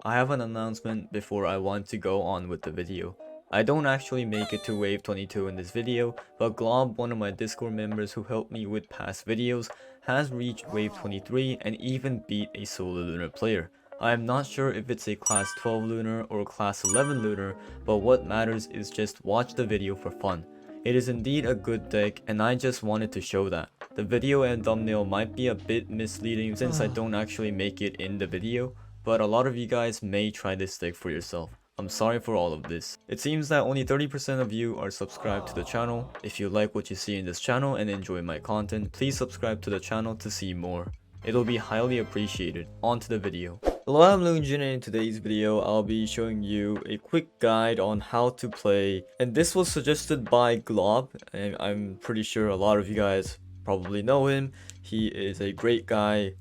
I have an announcement before I want to go on with the video. I don't actually make it to wave 22 in this video, but Glob, one of my Discord members who helped me with past videos, has reached wave 23 and even beat a solo lunar player. I am not sure if it's a class 12 lunar or class 11 lunar, but what matters is just watch the video for fun. It is indeed a good deck and I just wanted to show that. The video and thumbnail might be a bit misleading since I don't actually make it in the video, but a lot of you guys may try this deck for yourself. I'm sorry for all of this. It seems that only 30% of you are subscribed to the channel. If you like what you see in this channel and enjoy my content, please subscribe to the channel to see more. It'll be highly appreciated. On to the video. Hello, I'm LuNEJuNE, and in today's video I'll be showing you a quick guide on how to play, and this was suggested by Glob, and I'm pretty sure a lot of you guys probably know him. He is a great guy.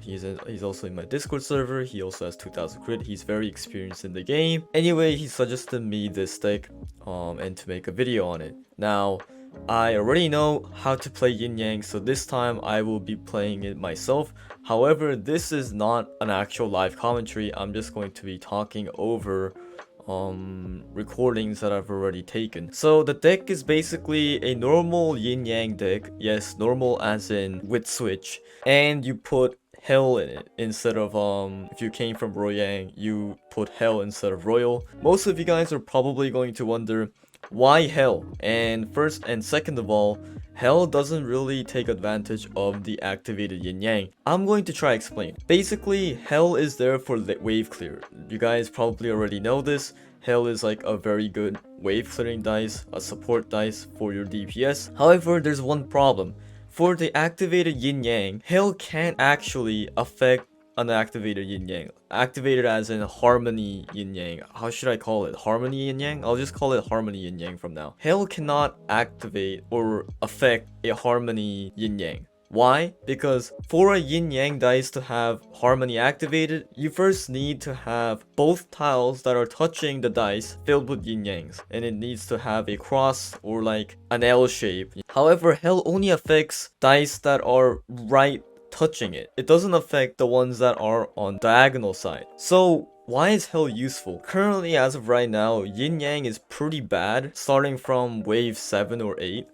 He's also in my Discord server. He also has 2000 crit. He's very experienced in the game. Anyway, he suggested me this deck and to make a video on it. Now, I already know how to play Yin-Yang, so this time I will be playing it myself. However, this is not an actual live commentary. I'm just going to be talking over recordings that I've already taken. So the deck is basically a normal Yin-Yang deck. Yes, normal as in with switch, and you put hell in it instead of if you came from Royang, you put hell instead of royal. Most of you guys are probably going to wonder, why hell? And first and second of all, hell doesn't really take advantage of the activated Yin-Yang. I'm going to try explain. Basically, hell is there for the wave clear. You guys probably already know this. Hell is like a very good wave clearing dice, a support dice for your DPS. However, there's one problem. For the activated Yin-Yang, hell can't actually affect unactivated Yin-Yang. Activated as in harmony Yin-Yang. How should I call it? Harmony Yin-Yang? I'll just call it harmony Yin-Yang from now. Hell cannot activate or affect a harmony Yin-Yang. Why? Because for a Yin-Yang dice to have harmony activated, you first need to have both tiles that are touching the dice filled with Yin-Yangs, and it needs to have a cross or like an L shape. However, hell only affects dice that are right touching it. It doesn't affect the ones that are on diagonal side. So why is hell useful? Currently, as of right now, Yin-Yang is pretty bad, starting from wave 7 or 8.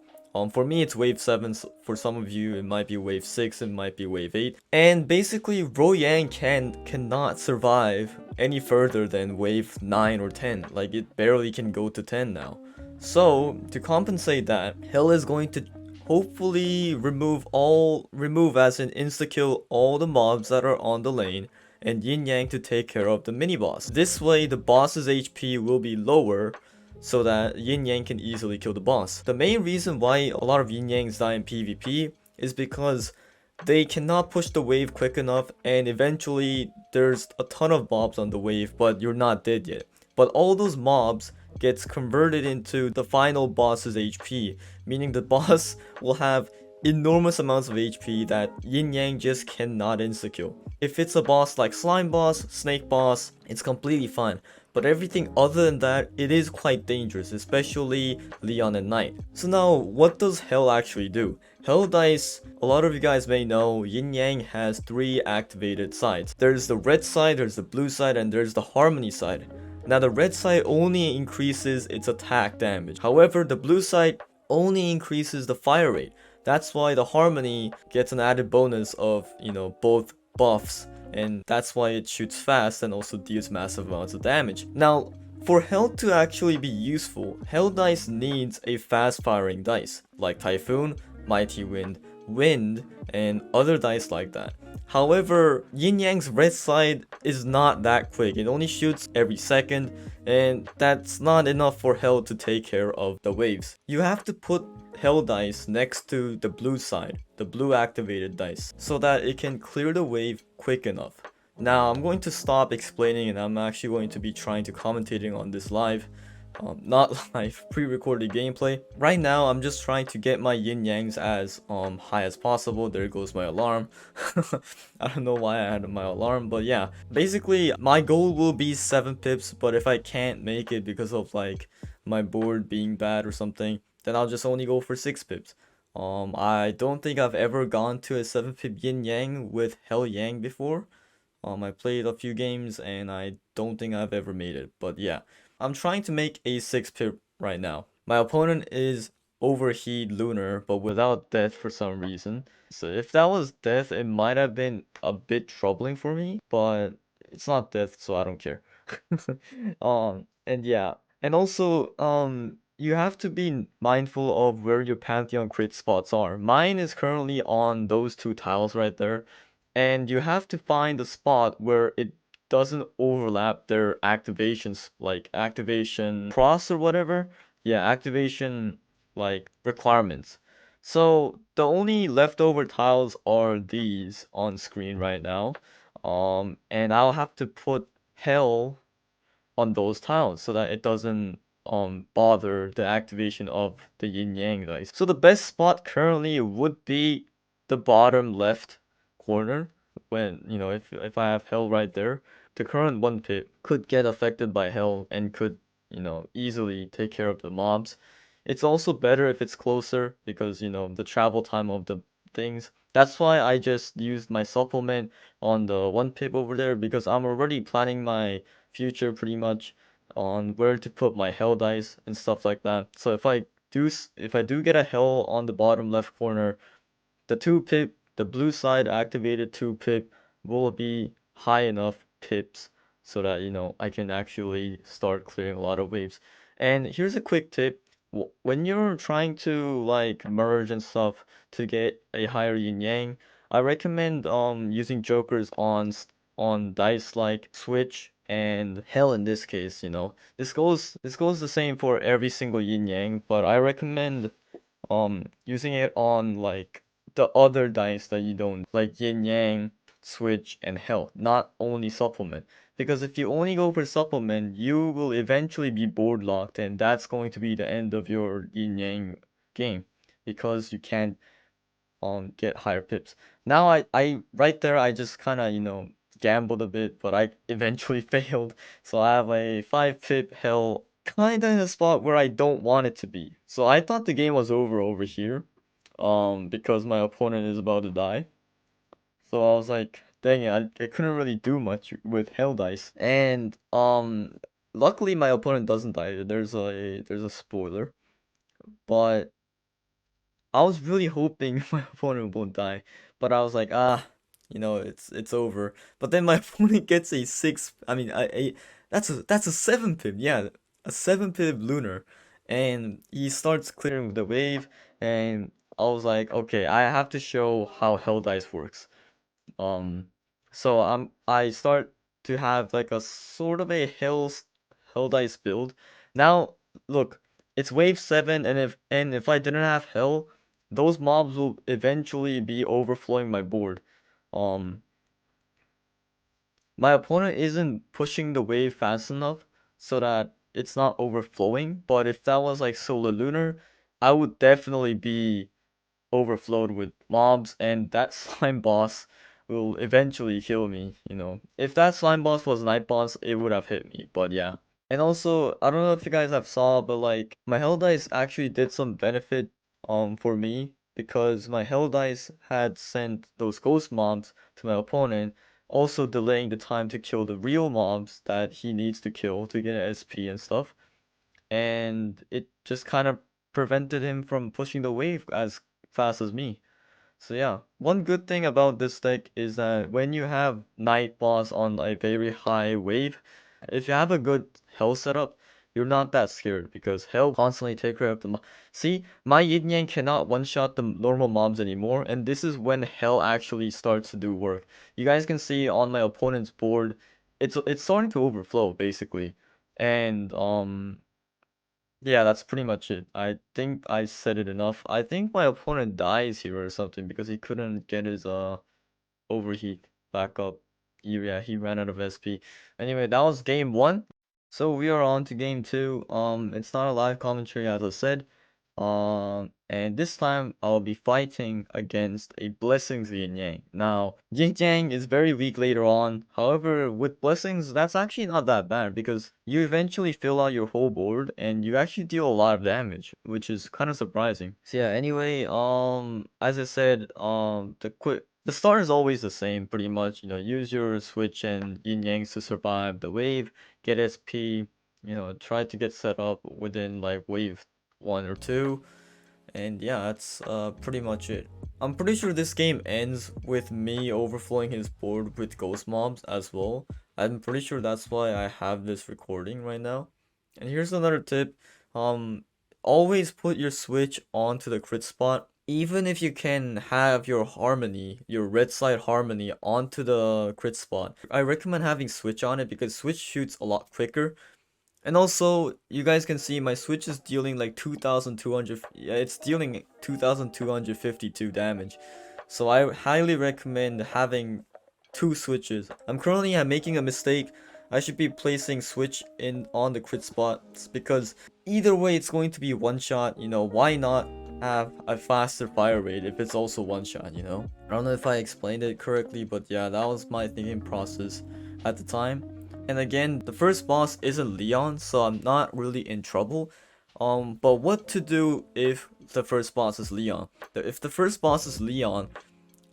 For me, it's wave 7. For some of you, it might be wave 6, it might be wave 8. And basically, Royang cannot survive any further than wave 9 or 10. Like, it barely can go to 10 now. So, to compensate that, hell is going to hopefully remove as in insta-kill all the mobs that are on the lane, and Yin-Yang to take care of the mini-boss. This way, the boss's HP will be lower, so that Yin-Yang can easily kill the boss. The main reason why a lot of Yin-Yangs die in PvP is because they cannot push the wave quick enough, and eventually there's a ton of mobs on the wave, but you're not dead yet. But all those mobs gets converted into the final boss's HP, meaning the boss will have enormous amounts of HP that Yin-Yang just cannot insta-kill. If it's a boss like Slime Boss, Snake Boss, it's completely fine. But everything other than that, it is quite dangerous, especially Leon and Knight. So now, what does Hell actually do? Hell dice, a lot of you guys may know, Yin-Yang has 3 activated sides. There's the red side, there's the blue side, and there's the harmony side. Now the red side only increases its attack damage. However, the blue side only increases the fire rate. That's why the harmony gets an added bonus of, both buffs. And that's why it shoots fast and also deals massive amounts of damage. Now, for Hell to actually be useful, Hell dice needs a fast firing dice, like Typhoon, Mighty Wind, Wind, and other dice like that. However, Yin-Yang's red side is not that quick. It only shoots every second, and that's not enough for Hell to take care of the waves. You have to put Hell dice next to the blue side, the blue activated dice, so that it can clear the wave quick enough. Now, I'm going to stop explaining, and I'm actually going to be trying to commentating on this live. Not live, pre-recorded gameplay. Right now, I'm just trying to get my Yin-Yangs as high as possible. There goes my alarm. I don't know why I had my alarm, but yeah. Basically, my goal will be 7 pips, but if I can't make it because of like my board being bad or something, then I'll just only go for 6 pips. I don't think I've ever gone to a 7 pip Yin-Yang with Hell Yang before. I played a few games and I don't think I've ever made it. But yeah, I'm trying to make a 6-pip right now. My opponent is overheat Lunar, but without death for some reason. So if that was death, it might have been a bit troubling for me, but it's not death, so I don't care. And yeah, and also, you have to be mindful of where your Pantheon crit spots are. Mine is currently on those two tiles right there, and you have to find a spot where it doesn't overlap their activations, like activation cross or whatever. Yeah, activation like requirements. So the only leftover tiles are these on screen right now. And I'll have to put hell on those tiles so that it doesn't bother the activation of the yin-yang dice. So the best spot currently would be the bottom left corner when, if I have hell right there. The current 1-pip could get affected by hell and could, easily take care of the mobs. It's also better if it's closer because, the travel time of the things. That's why I just used my supplement on the 1-pip over there because I'm already planning my future pretty much on where to put my hell dice and stuff like that. So if I do get a hell on the bottom left corner, the 2-pip, the blue side activated 2-pip will be high enough pips so that, I can actually start clearing a lot of waves. And here's a quick tip. When you're trying to like merge and stuff to get a higher yin yang, I recommend using jokers on dice like switch and hell in this case, This goes the same for every single yin yang, but I recommend using it on like the other dice that you don't like yin yang, switch, and hell, not only supplement. Because if you only go for supplement, you will eventually be board locked, and that's going to be the end of your yin yang game because you can't get higher pips. Now I right there I just kinda, gambled a bit, but I eventually failed. So I have a 5-pip hell kinda in a spot where I don't want it to be. So I thought the game was over here. Because my opponent is about to die. So I was like, dang it, I couldn't really do much with hell dice. And luckily my opponent doesn't die. There's a spoiler. But I was really hoping my opponent won't die, but I was like, it's over. But then my opponent gets a 6. I mean, that's a 7-pip. Yeah, a 7-pip Lunar, and he starts clearing the wave, and I was like, okay, I have to show how Hell Dice works. Um, so I start to have like a sort of a Hell Dice build. Now, look, it's wave 7, and if I didn't have Hell, those mobs will eventually be overflowing my board. Um, my opponent isn't pushing the wave fast enough so that it's not overflowing, but if that was like Solar Lunar, I would definitely be overflowed with mobs, and that slime boss will eventually kill me. If that slime boss was night boss, it would have hit me, but yeah. And also, I don't know if you guys have saw, but like my hell dice actually did some benefit for me because my hell dice had sent those ghost mobs to my opponent, also delaying the time to kill the real mobs that he needs to kill to get an SP and stuff. And it just kind of prevented him from pushing the wave as fast as me. So yeah, one good thing about this deck is that when you have Night Boss on a very high wave, if you have a good Hell setup, you're not that scared because Hell constantly take care of the See, my Yin-Yang cannot one-shot the normal mobs anymore, and this is when Hell actually starts to do work. You guys can see on my opponent's board, it's starting to overflow basically. And yeah, that's pretty much it. I think I said it enough. I think my opponent dies here or something because he couldn't get his overheat back up. Yeah, he ran out of SP. Anyway, that was game 1. So we are on to game 2. It's not a live commentary as I said. And this time I'll be fighting against a Blessings Yin-Yang. Now, Yin-Yang is very weak later on. However, with Blessings, that's actually not that bad because you eventually fill out your whole board and you actually deal a lot of damage, which is kind of surprising. So yeah, anyway, as I said, The start is always the same, pretty much. You know, use your switch and yin-yangs to survive the wave, get SP, you know, try to get set up within like wave 1 or 2, and yeah, that's pretty much it. I'm pretty sure this game ends with me overflowing his board with ghost mobs as well. I'm pretty sure that's why I have this recording right now. And here's another tip. Um, always put your switch onto the crit spot. Even if you can have your harmony, your red side harmony onto the crit spot. I recommend having switch on it because switch shoots a lot quicker. And also, you guys can see my switch is dealing like 2,200, yeah, it's dealing 2,252 damage. So I highly recommend having two switches. I'm currently making a mistake. I should be placing switch in on the crit spots because either way it's going to be one shot, you know, why not have a faster fire rate if it's also one shot, you know? I don't know if I explained it correctly, but yeah, that was my thinking process at the time. And again, the first boss isn't Leon, so I'm not really in trouble. But what to do if the first boss is Leon? If the first boss is Leon,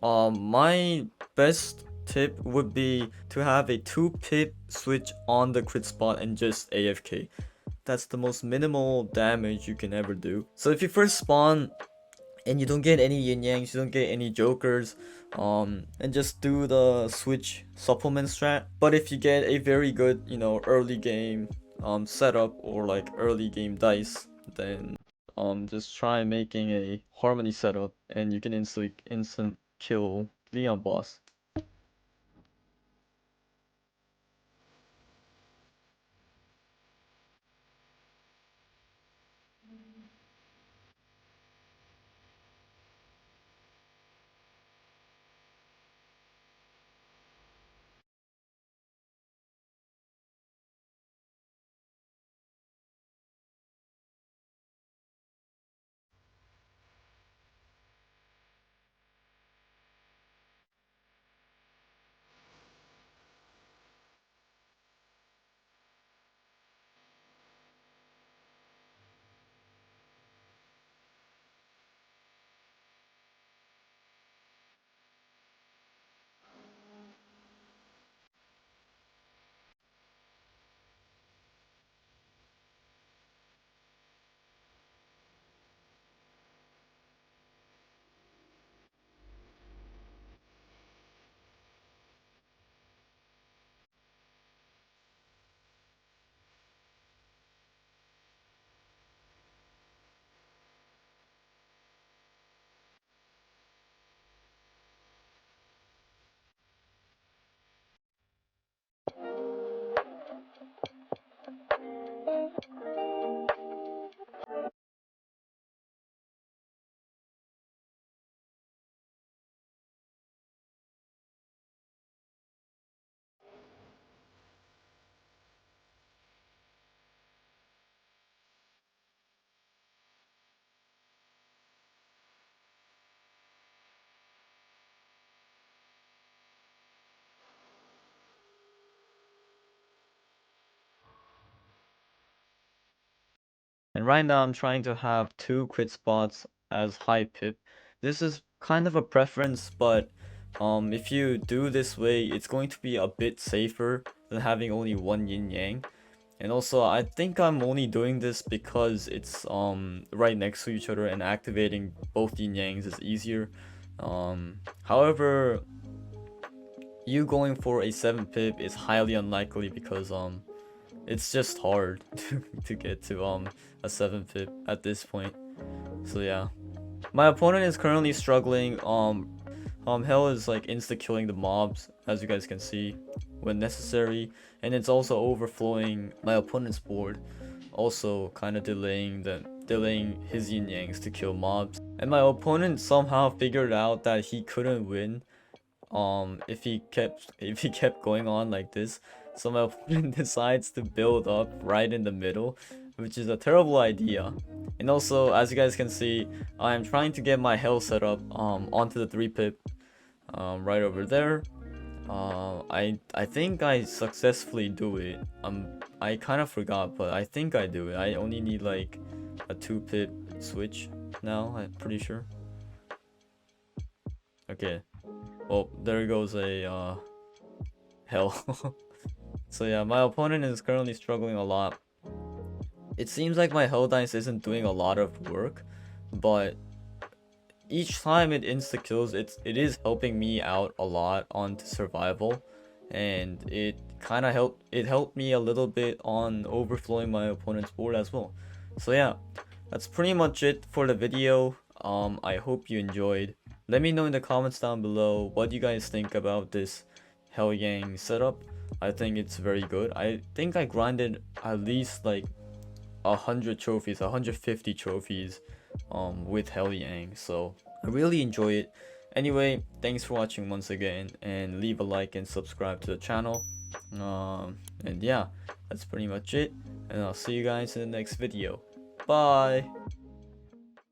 my best tip would be to have a 2-pip switch on the crit spot and just AFK. That's the most minimal damage you can ever do. So if you first spawn and you don't get any yin-yangs, you don't get any jokers, and just do the switch supplement strat. But if you get a very good, you know, early game setup or like early game dice, then just try making a harmony setup and you can instant kill Leon boss. And right now I'm trying to have 2 crit spots as high pip. This is kind of a preference, but if you do this way, it's going to be a bit safer than having only one yin yang. And also, I think I'm only doing this because it's right next to each other and activating both yin yangs is easier. However, you going for a 7 pip is highly unlikely because it's just hard to get to a 7 pip at this point. So yeah, my opponent is currently struggling. Hell is like insta killing the mobs, as you guys can see, when necessary, and it's also overflowing my opponent's board, also kind of delaying his yin yangs to kill mobs. And my opponent somehow figured out that he couldn't win if he kept going on like this. So my opponent decides to build up right in the middle, which is a terrible idea. And also, as you guys can see, I am trying to get my health set up onto the 3 pip right over there. I think I successfully do it. I kind of forgot, but I think I do it. I only need like a 2 pip switch now, I'm pretty sure. Okay. Oh, there goes a hell. So yeah, my opponent is currently struggling a lot. It seems like my hell dice isn't doing a lot of work, but each time it insta kills, it is helping me out a lot on survival, and it kind of helped me a little bit on overflowing my opponent's board as well. So yeah, that's pretty much it for the video. I hope you enjoyed. Let me know in the comments down below what you guys think about this Yang setup. I think it's very good. I think I grinded at least like 100 trophies, 150 trophies with Yang, so I really enjoy it. Anyway, thanks for watching once again, and leave a like and subscribe to the channel. And yeah, that's pretty much it, and I'll see you guys in the next video. Bye.